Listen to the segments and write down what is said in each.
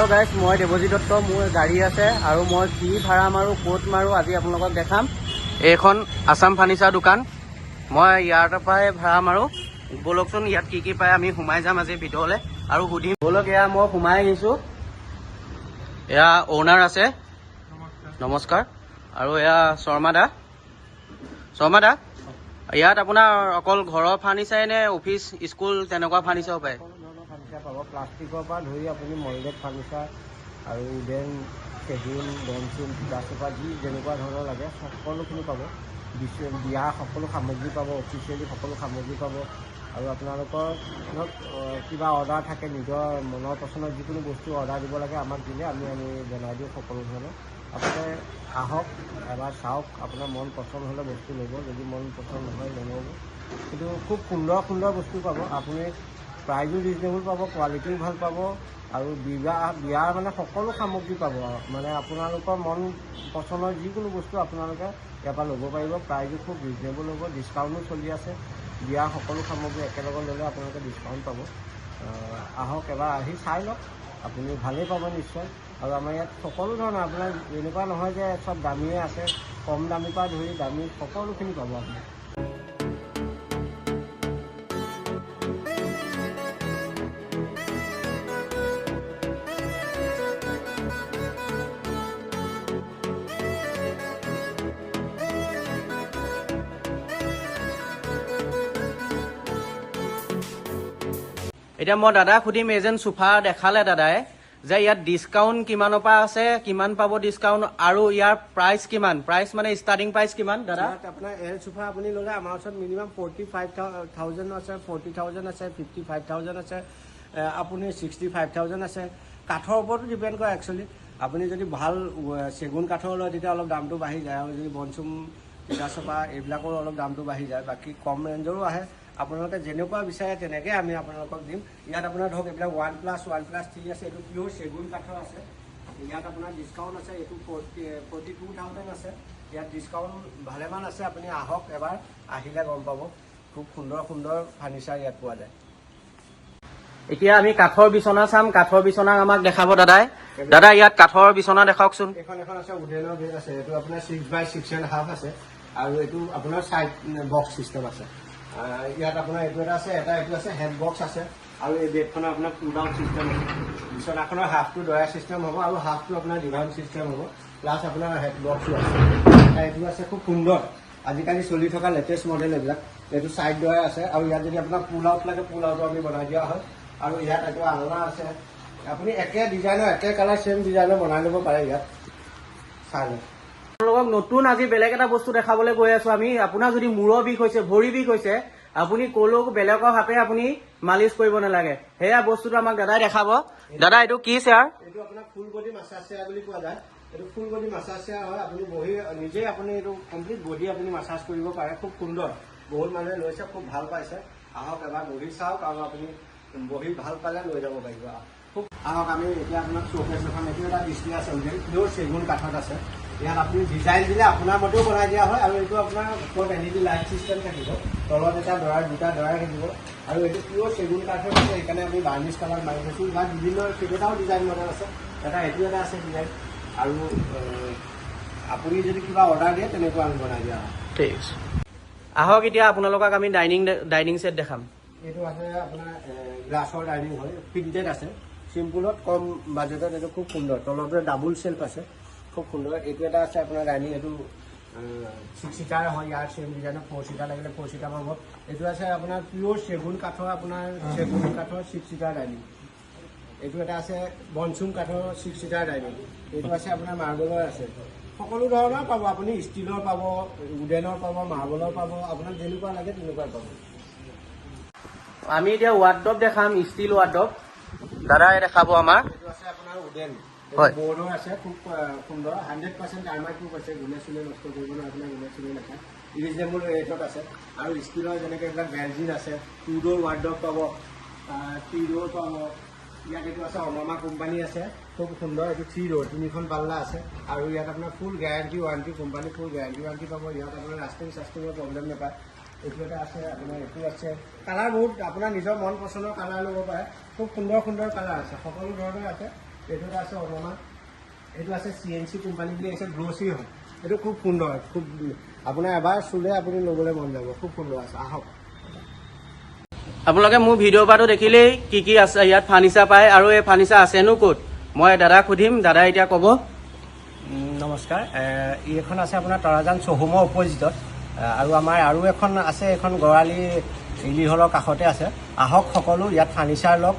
Hello' guys, মই দেৱজিৎ দত্ত। মোৰ গাড়ী আছে আৰু মই কি ভাড়া মাৰোঁ, ক'ত মাৰোঁ, আজি আপোনালোকক দেখাম। এইখন আছাম ফাৰ্নিচাৰ দোকান। মই ইয়াৰ পৰাই ভাড়া মাৰোঁ। ব'লকচোন, ইয়াত কি কি পায় আমি সোমাই যাম আজি ভিতৰলৈ আৰু সুধিম। ব'লক, এয়া মই সোমাই আহিছোঁ। এয়া অ'নাৰ আছে, নমস্কাৰ। আৰু এয়া শৰ্মা দা। ইয়াত আপোনাৰ অকল ঘৰৰ ফাৰ্নিচাৰে নে অফিচ, স্কুল তেনেকুৱা ফাৰ্নিচাৰো পায়? পাব, প্লাষ্টিকৰ পৰা ধৰি আপুনি মল্ডেড ফাৰ্নিচাৰ আৰু উডেন, চেগুন, বনচুন, তিতাচপা যি যেনেকুৱা ধৰণৰ লাগে সকলোখিনি পাব। বিয়াৰ সকলো সামগ্ৰী পাব, অফিচিয়েলি সকলো সামগ্ৰী পাব। আৰু আপোনালোকৰ ধৰক কিবা অৰ্ডাৰ থাকে, নিজৰ মনৰ পচন্দৰ যিকোনো বস্তু অৰ্ডাৰ দিব লাগে, আমাক দিলে আমি বনাই দিওঁ সকলো ধৰণৰ। আপুনি আহক, এবাৰ চাওক, আপোনাৰ মন পচন্দ হ'লে বস্তু ল'ব, যদি মন পচন্দ নহয় নল'ব। কিন্তু খুব সুন্দৰ সুন্দৰ বস্তু পাব। আপুনি প্ৰাইজো ৰিজনেবল পাব, কোৱালিটিও ভাল পাব আৰু বিয়াৰ মানে সকলো সামগ্ৰী পাব। মানে আপোনালোকৰ মন পচন্দৰ যিকোনো বস্তু আপোনালোকে ইয়াৰ পৰা ল'ব পাৰিব। প্ৰাইজো খুব ৰিজনেবল হ'ব, ডিছকাউণ্টো চলি আছে। বিয়াৰ সকলো সামগ্ৰী একেলগে ল'লে আপোনালোকে ডিছকাউণ্ট পাব। আহক, এবাৰ আহি চাই লওক, আপুনি ভালেই পাব নিশ্চয়। আৰু আমাৰ ইয়াত সকলো ধৰণৰ, আপোনাৰ এনেকুৱা নহয় যে চব দামীয়ে আছে, কম দামীৰ পৰা ধৰি দামী সকলোখিনি পাব আপুনি। এতিয়া মই দাদাক সুধিম, এই যেন চোফা দেখালে দাদাই, যে ইয়াত ডিছকাউণ্ট কিমানৰ পৰা আছে, কিমান পাব ডিছকাউণ্ট, আৰু ইয়াৰ প্ৰাইচ কিমান? প্ৰাইচ মানে ষ্টাৰ্টিং প্ৰাইচ কিমান দাদা? আপোনাৰ এল চোফা আপুনি ল'লে আমাৰ ওচৰত মিনিমাম 45,000 আছে, 40,000 আছে, 55,000 আছে, আপুনি 65,000 আছে। কাঠৰ ওপৰতো ডিপেণ্ড কৰে একচুৱেলি। আপুনি যদি ভাল চেগুন কাঠৰ লয় তেতিয়া অলপ দামটো বাঢ়ি যায়, আৰু যদি বনচুম, তিতাচপা এইবিলাকৰো অলপ দামটো বাঢ়ি যায়। বাকী কম ৰেঞ্জৰো আহে। আপোনালোকে যেনেকুৱা বিচাৰে তেনেকৈ আমি আপোনালোকক দিম। ইয়াত আপোনাৰ ধৰক এইবিলাক 1+1+3 আছে, এইটো পিয়'ৰ চেগুন কাঠৰ আছে। ইয়াত আপোনাৰ ডিছকাউণ্ট আছে, এইটো 42,000 আছে। ইয়াত ডিছকাউণ্ট ভালেমান আছে। আপুনি আহক, এবাৰ আহিলে গম পাব। খুব সুন্দৰ সুন্দৰ ফাৰ্নিচাৰ ইয়াত পোৱা যায়। এতিয়া আমি কাঠৰ বিচনা চাম। কাঠৰ বিচনা আমাক দেখাব দাদাই। দাদা, ইয়াত কাঠৰ বিচনা দেখাওকচোন। এখন আছে উডেনৰ বেড আছে, এইটো আপোনাৰ 6x6.5 আছে, আৰু এইটো আপোনাৰ চাইড বক্স চিষ্টেম আছে। ইয়াত আপোনাৰ এইটো এটা আছে, এইটো আছে হেড বক্স আছে, আৰু এই বেডখনৰ আপোনাৰ পুল আউট চিষ্টেম আছে। বিচনাখনৰ হাফটো ডয়াৰ চিষ্টেম হ'ব আৰু হাফটো আপোনাৰ ডিভাইন চিষ্টেম হ'ব, প্লাছ আপোনাৰ হেড বক্সো আছে। এইটো আছে খুব সুন্দৰ, আজিকালি চলি থকা লেটেষ্ট মডেল এইবিলাক। এইটো চাইড ডয়াৰ আছে, আৰু ইয়াত যদি আপোনাক পুল আউট লাগে পুল আউটো আমি বনাই দিয়া হয়। আৰু ইয়াত এইটো আলনা আছে, আপুনি একে ডিজাইনৰ একে কালাৰ ছেম ডিজাইনৰ বনাই ল'ব পাৰে। ইয়াত চাই লওক। আপোনালোকক নতুন আজি বেলেগ এটা বস্তু দেখাবলৈ গৈ আছো আমি। আপোনাৰ যদি মূৰৰ বিষ হৈছে, ভৰি বিষ হৈছে, আপুনি ক'লেও বেলেগৰ হাতে আপুনি মালিচ কৰিব নালাগে। সেয়া বস্তুটো আমাক দাদাই দেখাব। দাদা, এইটো কি চেয়াৰ? এইটো আপোনাৰ ফুল বডি মাছাজ চেয়াৰ বুলি কোৱা যায়। এইটো ফুল বডি মাছাজ চেয়াৰ হয়। আপুনি বহি নিজেই আপুনি এইটো কমপ্লিট বডি আপুনি মাছাজ কৰিব পাৰে। খুব সুন্দৰ, বহুত মানুহে লৈছে, খুব ভাল পাইছে। আহক, এবাৰ বহি চাওক, আৰু আপুনি বহি ভাল পালে লৈ যাব পাৰিব। খুব আহক, আমি এতিয়া আপোনাক শ্ব'কেছ এখন, এইটো এটা ডিছপ্লে আছে, পিয়'ৰ চেগুন কাঠত আছে। ইয়াত আপুনি ডিজাইন দিলে আপোনাৰ মতেও বনাই দিয়া হয়, আৰু এইটো আপোনাৰ ওপৰত LED লাইট চিষ্টেম থাকিব, তলত এটা দুটা দৰাই থাকিব, আৰু এইটো পিয়'ৰ চেগুন কাঠৰ আছে। সেইকাৰণে আমি বাৰ্নিছ কালাৰ মাৰি থৈছোঁ। ইয়াত বিভিন্ন কেইবাটাও ডিজাইন মডেল আছে। এইটো এটা আছে ডিজাইন, আৰু আপুনি যদি কিবা অৰ্ডাৰ দিয়ে তেনেকুৱা আমি বনাই দিয়া হয়। ঠিক আছে, আহক এতিয়া আপোনালোকক আমি ডাইনিং ছেট দেখাম। এইটো আছে আপোনাৰ গ্লাছৰ ডাইনিং হয়, প্ৰিণ্টেড আছে, চিম্পুলত কম বাজেটত। এইটো খুব সুন্দৰ, তলতে ডাবুল চেল্ফ আছে, খুব সুন্দৰ। এইটো এটা আছে আপোনাৰ ডাইনিং, এইটো 6 চিটাৰ হয়। ইয়াৰ ছেম ডিজাইনৰ 4 চিটাৰ লাগিলে 4 চিটাৰ পাব। এইটো আছে আপোনাৰ পিয়'ৰ চেগুন কাঠৰ, আপোনাৰ চেগুন কাঠৰ 6 চিটাৰ ডাইনিং। এইটো এটা আছে বনচুম কাঠৰ 6 চিটাৰ ডাইনিং। এইটো আছে আপোনাৰ মাৰ্বলৰ আছে। সকলো ধৰণৰ পাব আপুনি, ষ্টীলৰ পাব, উডেনৰ পাব, মাৰ্বলৰ পাব, আপোনাক যেনেকুৱা লাগে তেনেকুৱা পাব। আমি এতিয়া ৱাৰ্ড্ৰপ দেখাম, ষ্টীল ৱাৰ্ড্ৰপ দাদাই দেখাব আমাৰ। এইটো আছে আপোনাৰ উডেন, হয়, বৰ্ডৰ আছে, খুব সুন্দৰ, 100% টাৰ্মাইট প্ৰুফ আছে। গুলে চুলে নষ্ট কৰিব নোৱাৰে, আপোনাৰ গুলে চুলে নাখায়, ৰিজনেবল ৰেটত আছে। আৰু ষ্টীলৰ যেনেকৈ এইবিলাক বেলজিন আছে, 2 ডোৰ ৱাৰ্ড্ৰপ পাব, 3 ডোৰ পাব। ইয়াত এইটো আছে অনমা কোম্পানী আছে, খুব সুন্দৰ। এইটো 3 ডোৰ, 3খন পাল্লা আছে, আৰু ইয়াত আপোনাৰ ফুল গেৰাণ্টি ৱাৰেণ্টি, কোম্পানী ফুল গেৰাণ্টি ৱাৰেণ্টি পাব। ইয়াত আপোনাৰ লাষ্টিঙৰ প্ৰব্লেম নাপায়। এইটো এটা আছে আপোনাৰ, এইটো আছে। কালাৰ বহুত আপোনাৰ নিজৰ মন পচন্দৰ কালাৰ ল'ব পাৰে। খুব সুন্দৰ সুন্দৰ কালাৰ আছে, সকলো ধৰণৰ আছে। এইটো এটা আছে অনমা, এইটো আছে CNC কোম্পানী বুলি আছে, গ্ল'চি হয়। এইটো খুব সুন্দৰ, খুব আপোনাৰ এবাৰ চুলে আপুনি ল'বলৈ মন যাব, খুব সুন্দৰ আছে, আহক। আপোনালোকে মোৰ ভিডিঅ' পৰাটো দেখিলেই কি আছে ইয়াত ফাৰ্নিচাৰ পায় আৰু এই ফাৰ্নিচাৰ আছেনো ক'ত, মই দাদাক সুধিম, দাদাই এতিয়া ক'ব। নমস্কাৰ, এইখন আছে আপোনাৰ তৰাজান চৌহমৰ অপজিটত, আৰু আমাৰ আৰু এখন আছে, এখন গড়ালি ইলি হলৰ কাষতে আছে। আহক সকলো, ইয়াত ফাৰ্নিচাৰ লওক,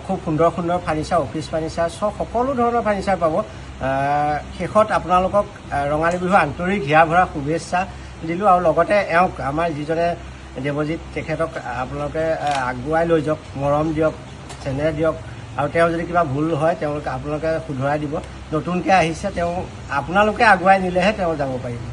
খুব সুন্দৰ সুন্দৰ ফাৰ্নিচাৰ, অফিচ ফাৰ্নিচাৰ, সকলো ধৰণৰ ফাৰ্নিচাৰ পাব। শেষত আপোনালোকক ৰঙালী বিহু আন্তৰিক হিয়া ভৰা শুভেচ্ছা দিলোঁ, আৰু লগতে এওঁক আমাৰ যিজনে দেৱজিৎ, তেখেতক আপোনালোকে আগুৱাই লৈ যাওক, মৰম দিয়ক, চেনেহ দিয়ক, আৰু তেওঁ যদি কিবা ভুল হয় আপোনালোকে শুধৰাই দিব। নতুনকৈ আহিছে, তেওঁ আপোনালোকে আগুৱাই নিলেহে তেওঁ যাব পাৰিব।